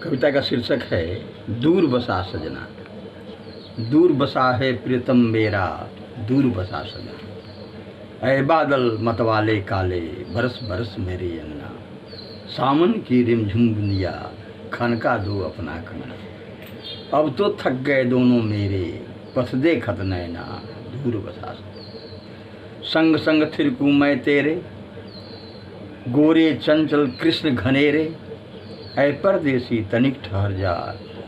कविता का शीर्षक है दूर बसा सजना। दूर बसा है प्रियतम मेरा, दूर बसा सजना। ऐ बादल मतवाले काले, बरस बरस मेरे अन्ना। सावन की रिमझुम बुंदिया, खनका दो अपना खना। अब तो थक गए दोनों मेरे, पथ दे खत नैना, दूर बसा सजना। संग संग थिरकूं मैं तेरे, गोरे चंचल कृष्ण घनेरे। ऐ परदेसी तनिक ठहर जा,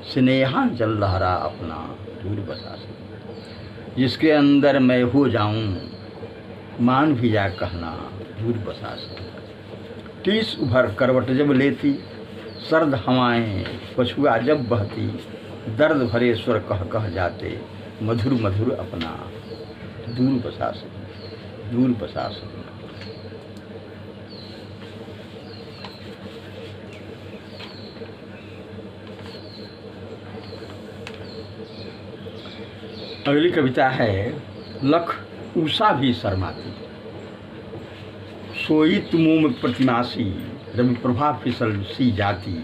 स्नेहा जल लहरा अपना, दूर बसा सजना। जिसके अंदर मैं हो जाऊं, मान भी जा कहना, दूर बसा सजना। टीस उभर करवट जब लेती, सर्द हवाएं पछुआ जब बहती। दर्द भरे स्वर कह कह जाते, मधुर मधुर अपना, दूर बसा सजना, दूर बसा सजना। अगली कविता है लख उषा भी शर्माती। सोई तुमों में प्रतिमासी, रवि प्रभा फिसल सी जाती।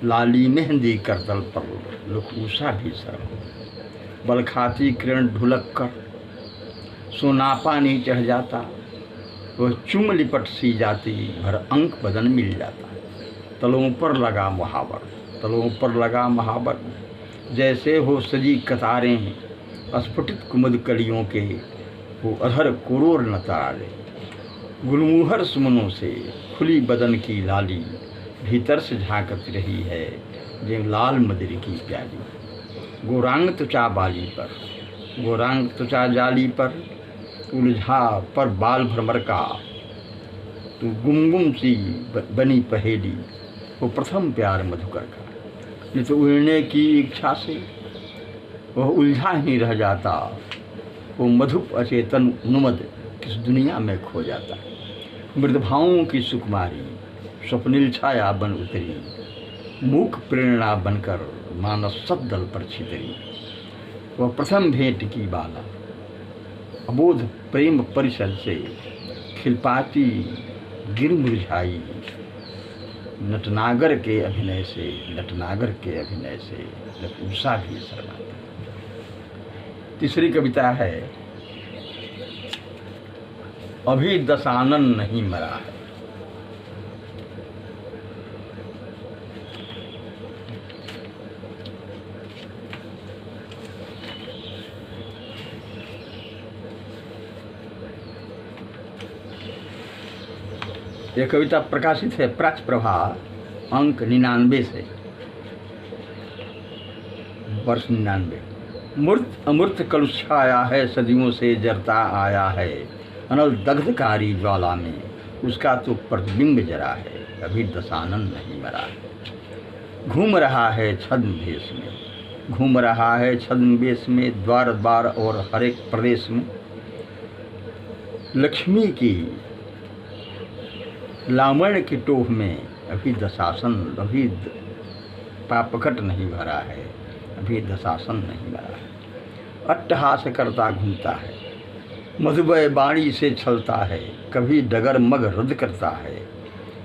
लाली मेहंदी कर तल पर, लख उषा भी शर्मा। बल खाती किरण ढुलक कर, सोना पानी चढ़ जाता। वह चुम लिपट सी जाती, भर अंक बदन मिल जाता। तलों पर लगा महावर, तलों पर लगा महावर। जैसे हो सजी कतारें, स्फुटित कुमुद कलियों के, वो अधर कुरोर न तारे। गुलमुहर सुमनों से खुली बदन की लाली, भीतर से झांकत रही है जो लाल मदिर की प्याली। गोरांग त्वचा बाली पर, गोरांग त्वचा जाली पर, उलझा पर बाल भ्रमर का। तू गुमगुम सी बनी पहेली, वो प्रथम प्यार मधुकर का। नहीं तो उड़ने की इच्छा से वह उलझा ही रह जाता। वो मधुप अचेतन उन्मद किस दुनिया में खो जाता। मृदभावों की सुकुमारी स्वप्निल छाया बन उतरी। मूक प्रेरणा बनकर मानस सब दल पर छितरी। वह प्रथम भेंट की बाला, अबोध प्रेम परिसर से खिलपाती गिर मुरझाई। नटनागर के अभिनय से, नटनागर के अभिनय से लख उषा भी शर्माती। तीसरी कविता है अभी दशानन नहीं मरा है। यह कविता प्रकाशित है प्राच प्रभा अंक 99 से, वर्ष 99। मूर्त अमूर्त कलुष आया है, सदियों से जरता आया है। अनल दग्धकारी ज्वाला में उसका तो प्रतिबिंब जरा है, अभी दशानन नहीं मरा है। घूम रहा है छद्म भेष में, घूम रहा है छद्म वेश में। द्वार द्वार और हर एक प्रदेश में लक्ष्मी की लावण्य की टोह में, अभी दशासन, अभी पापकट नहीं भरा है, अभी दशासन नहीं भरा है। अट्टहास करता घूमता है, मधुबय बाणी से छलता है। कभी डगर मग रद्द करता है,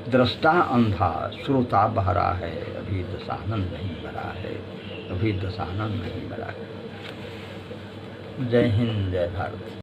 दृष्टा अंधा श्रोता बहरा है, अभी दशानन नहीं भरा है, अभी दशानन नहीं भरा है। जय हिंद, जय भारत।